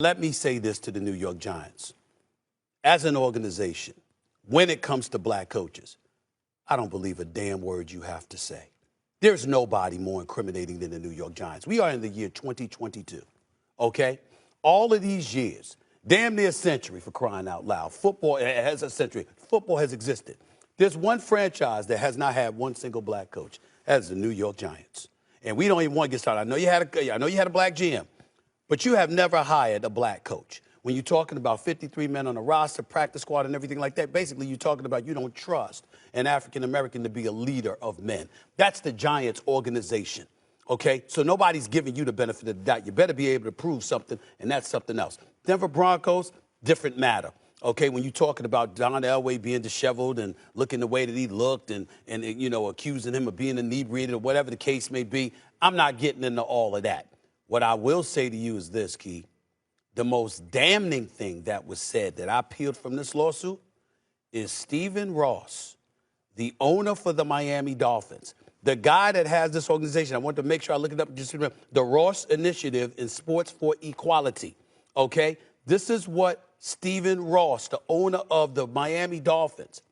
Let me say this to the New York Giants. As an organization, when it comes to black coaches, I don't believe a damn word you have to say. There's nobody more incriminating than the New York Giants. We are in the year 2022, okay? All of these years, damn near a century for crying out loud. Football has a century. Football has existed. There's one franchise that has not had one single black coach. That's the New York Giants. And we don't even want to get started. I know you had a black GM, but you have never hired a black coach. When you're talking about 53 men on a roster, practice squad, and everything like that, basically you're talking about you don't trust an African-American to be a leader of men. That's the Giants organization, okay? So nobody's giving you the benefit of the doubt. You better be able to prove something, and that's something else. Denver Broncos, different matter, okay? When you're talking about Don Elway being disheveled and looking the way that he looked and accusing him of being inebriated or whatever the case may be, I'm not getting into all of that. What I will say to you is this, Key. The most damning thing that was said that I peeled from this lawsuit is Stephen Ross, the owner for the Miami Dolphins, the guy that has this organization. I want to make sure I look it up. Just remember, the Ross Initiative in Sports for Equality, okay? This is what Stephen Ross, the owner of the Miami Dolphins,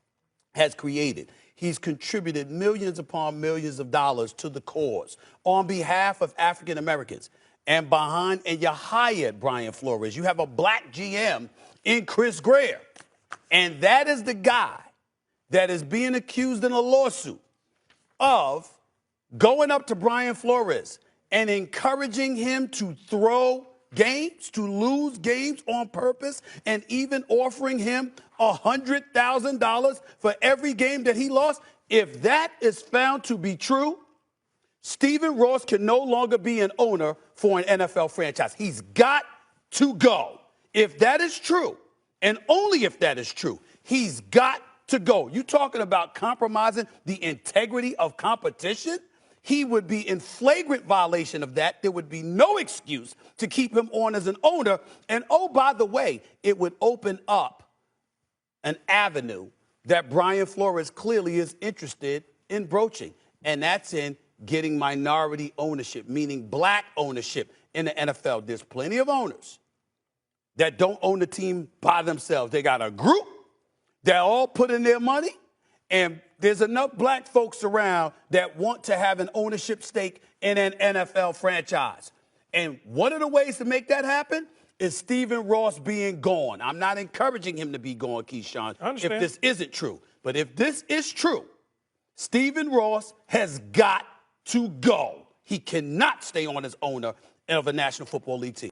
has created. He's contributed millions upon millions of dollars to the cause on behalf of African Americans. And you hired Brian Flores. You have a black GM in Chris Greer. And that is the guy that is being accused in a lawsuit of going up to Brian Flores and encouraging him to throw games, to lose games on purpose, and even offering him $100,000 for every game that he lost. If that is found to be true, Stephen Ross can no longer be an owner for an NFL franchise. He's got to go. If that is true, and only if that is true, he's got to go. You talking about compromising the integrity of competition? He would be in flagrant violation of that. There would be no excuse to keep him on as an owner. And oh, by the way, it would open up an avenue that Brian Flores clearly is interested in broaching, and that's in getting minority ownership, meaning black ownership in the NFL. There's plenty of owners that don't own the team by themselves. They got a group that all put in their money, and there's enough black folks around that want to have an ownership stake in an NFL franchise. And one of the ways to make that happen is Stephen Ross being gone. I'm not encouraging him to be gone, Keyshawn, if this isn't true. But if this is true, Stephen Ross has got to go. He cannot stay on as owner of a National Football League team.